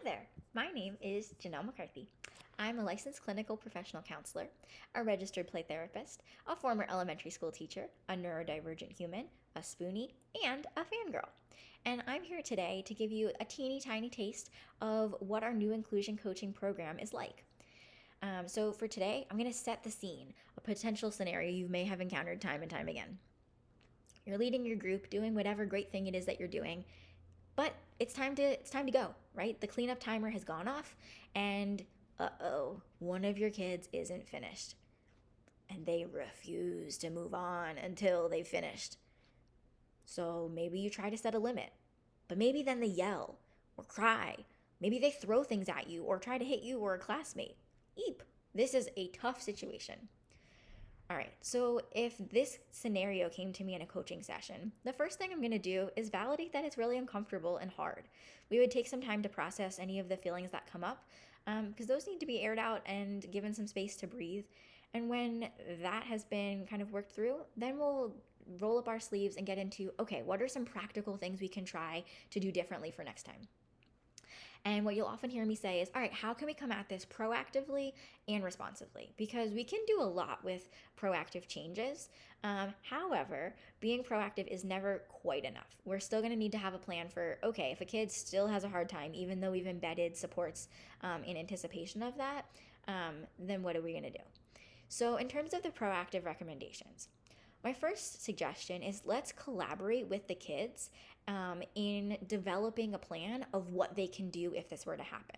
Hi there, my name is Janelle McCarthy. I'm a licensed clinical professional counselor, a registered play therapist, a former elementary school teacher, a neurodivergent human, a spoonie, and a fangirl. And I'm here today to give you a teeny tiny taste of what our new inclusion coaching program is like. So for today, I'm going to set the scene, a potential scenario you may have encountered time and time again. You're leading your group, doing whatever great thing it is that you're doing, but it's time to go, right? The cleanup timer has gone off, and one of your kids isn't finished. And they refuse to move on until they've finished. So maybe you try to set a limit, but maybe then they yell or cry. Maybe they throw things at you or try to hit you or a classmate. Eep. This is a tough situation. All right, so if this scenario came to me in a coaching session, the first thing I'm going to do is validate that it's really uncomfortable and hard. We would take some time to process any of the feelings that come up because those need to be aired out and given some space to breathe. And when that has been kind of worked through, then we'll roll up our sleeves and get into, okay, what are some practical things we can try to do differently for next time? And what you'll often hear me say is, all right, how can we come at this proactively and responsively? Because we can do a lot with proactive changes. However, being proactive is never quite enough. We're still going to need to have a plan for, okay, if a kid still has a hard time, even though we've embedded supports in anticipation of that, then what are we going to do? So in terms of the proactive recommendations, my first suggestion is let's collaborate with the kids in developing a plan of what they can do if this were to happen.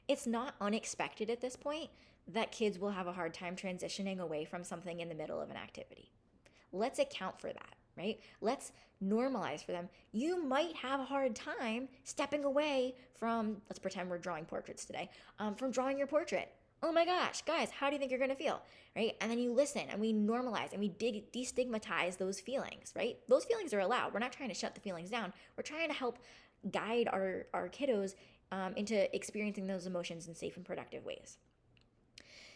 It's not unexpected at this point that kids will have a hard time transitioning away from something in the middle of an activity. Let's account for that, right? Let's normalize for them. You might have a hard time stepping away from, let's pretend we're drawing portraits today, from drawing your portrait. Oh my gosh, guys, how do you think you're going to feel, right? And then you listen and we normalize and we destigmatize those feelings, right? Those feelings are allowed. We're not trying to shut the feelings down. We're trying to help guide our kiddos into experiencing those emotions in safe and productive ways.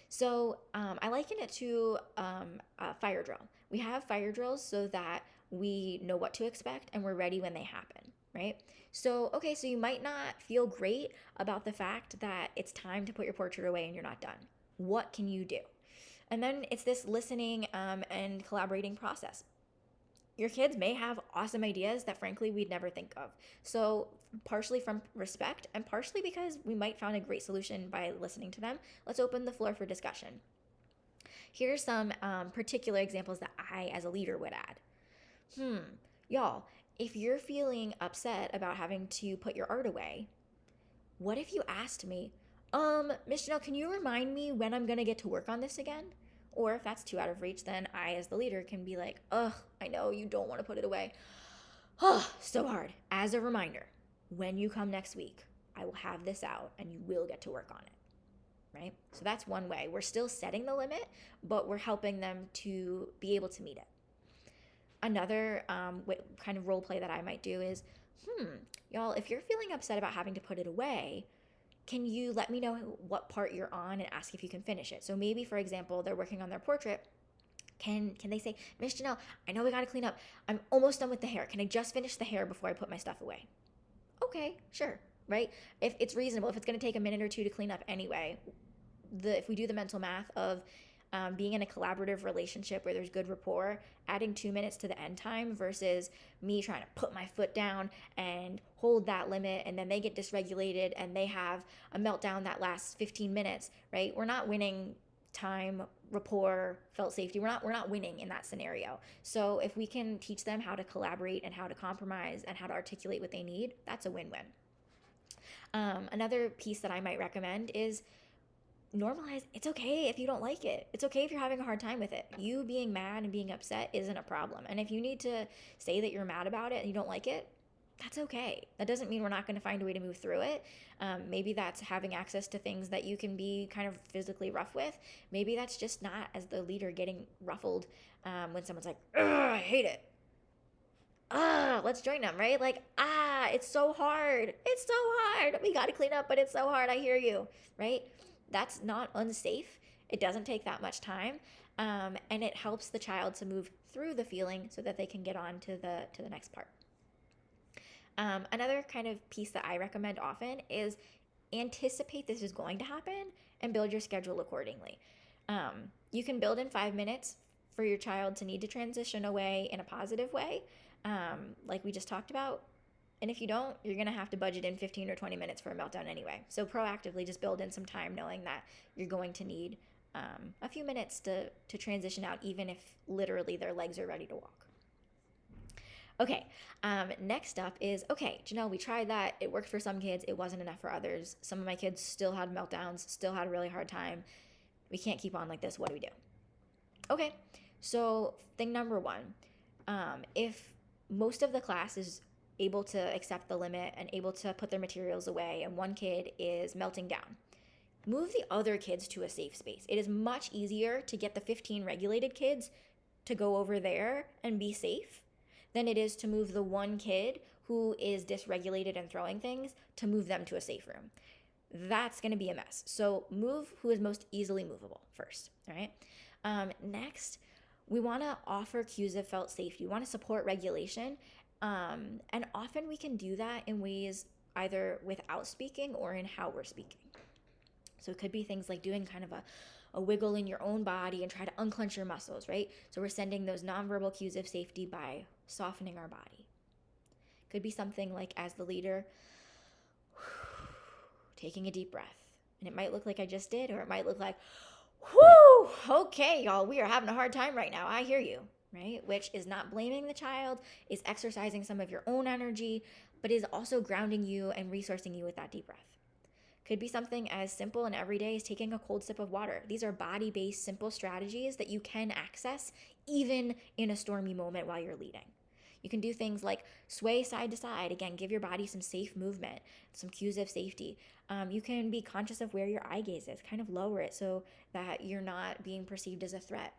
So I liken it to a fire drill. We have fire drills so that we know what to expect and we're ready when they happen, right? So you might not feel great about the fact that it's time to put your portrait away and you're not done. What can you do? And then it's this listening and collaborating process. Your kids may have awesome ideas that frankly we'd never think of. So partially from respect and partially because we might find a great solution by listening to them, let's open the floor for discussion. Here's some particular examples that I as a leader would add. Y'all, if you're feeling upset about having to put your art away, what if you asked me, Miss Janelle, can you remind me when I'm gonna get to work on this again? Or if that's too out of reach, then I as the leader can be like, I know you don't want to put it away. So hard. As a reminder, when you come next week, I will have this out and you will get to work on it, right? So that's one way. We're still setting the limit, but we're helping them to be able to meet it. Another kind of role play that I might do is, y'all, if you're feeling upset about having to put it away, can you let me know what part you're on and ask if you can finish it? So maybe, for example, they're working on their portrait. Can they say, Miss Janelle, I know we got to clean up. I'm almost done with the hair. Can I just finish the hair before I put my stuff away? Okay, sure, right? If it's reasonable, if it's going to take a minute or two to clean up anyway, if we do the mental math of being in a collaborative relationship where there's good rapport, adding 2 minutes to the end time versus me trying to put my foot down and hold that limit, and then they get dysregulated and they have a meltdown that lasts 15 minutes, right? We're not winning time, rapport, felt safety. We're not winning in that scenario. So if we can teach them how to collaborate and how to compromise and how to articulate what they need, that's a win-win. Another piece that I might recommend is normalize. It's okay if you don't like it. It's okay if you're having a hard time with it. You being mad and being upset isn't a problem. And if you need to say that you're mad about it and you don't like it, that's okay. That doesn't mean we're not going to find a way to move through it. Maybe that's having access to things that you can be kind of physically rough with. Maybe that's just not, as the leader, getting ruffled when someone's like, I hate it. Let's join them, right? Like, it's so hard. It's so hard. We got to clean up, but it's so hard. I hear you, right? That's not unsafe. It doesn't take that much time. And it helps the child to move through the feeling so that they can get on to the next part. Another kind of piece that I recommend often is anticipate this is going to happen and build your schedule accordingly. You can build in 5 minutes for your child to need to transition away in a positive way, like we just talked about. And if you don't, you're going to have to budget in 15 or 20 minutes for a meltdown anyway. So proactively just build in some time knowing that you're going to need a few minutes to transition out, even if literally their legs are ready to walk. Okay, next up is, okay, Janelle, we tried that. It worked for some kids. It wasn't enough for others. Some of my kids still had meltdowns, still had a really hard time. We can't keep on like this. What do we do? Okay, so thing number one, if most of the class is able to accept the limit and able to put their materials away and one kid is melting down, move the other kids to a safe space. It is much easier to get the 15 regulated kids to go over there and be safe than it is to move the one kid who is dysregulated and throwing things, to move them to a safe room. That's going to be a mess. So move who is most easily movable first, all right? Next, we want to offer cues of felt safety. We want to support regulation. And often we can do that in ways either without speaking or in how we're speaking. So it could be things like doing kind of a wiggle in your own body and try to unclench your muscles, right? So we're sending those nonverbal cues of safety by softening our body. Could be something like, as the leader, taking a deep breath. And it might look like I just did, or it might look like, whoo, okay, y'all, we are having a hard time right now. I hear you, right? Which is not blaming the child, is exercising some of your own energy, but is also grounding you and resourcing you with that deep breath. Could be something as simple and everyday as taking a cold sip of water. These are body-based, simple strategies that you can access even in a stormy moment while you're leading. You can do things like sway side to side. Again, give your body some safe movement, some cues of safety. You can be conscious of where your eye gaze is, kind of lower it so that you're not being perceived as a threat.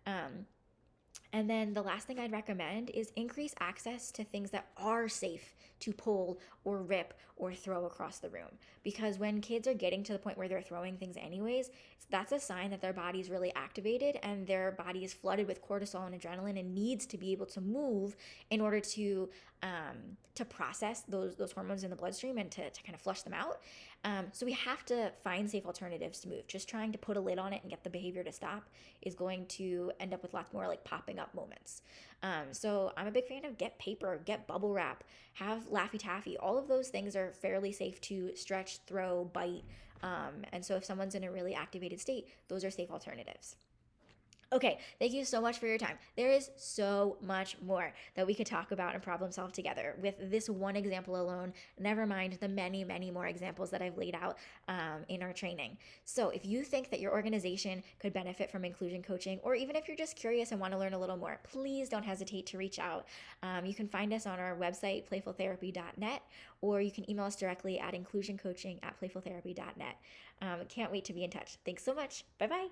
And then the last thing I'd recommend is increase access to things that are safe to pull or rip or throw across the room. Because when kids are getting to the point where they're throwing things anyways, that's a sign that their body's really activated and their body is flooded with cortisol and adrenaline and needs to be able to move in order to process those hormones in the bloodstream and to kind of flush them out. So we have to find safe alternatives to move. Just trying to put a lid on it and get the behavior to stop is going to end up with lots more like popping up moments. So I'm a big fan of get paper, get bubble wrap, have Laffy Taffy. All of those things are fairly safe to stretch, throw, bite. And so if someone's in a really activated state, those are safe alternatives. Okay, thank you so much for your time. There is so much more that we could talk about and problem solve together with this one example alone, never mind the many, many more examples that I've laid out in our training. So if you think that your organization could benefit from inclusion coaching, or even if you're just curious and want to learn a little more, please don't hesitate to reach out. You can find us on our website, playfultherapy.net, or you can email us directly at inclusioncoaching@playfultherapy.net. Can't wait to be in touch. Thanks so much. Bye-bye.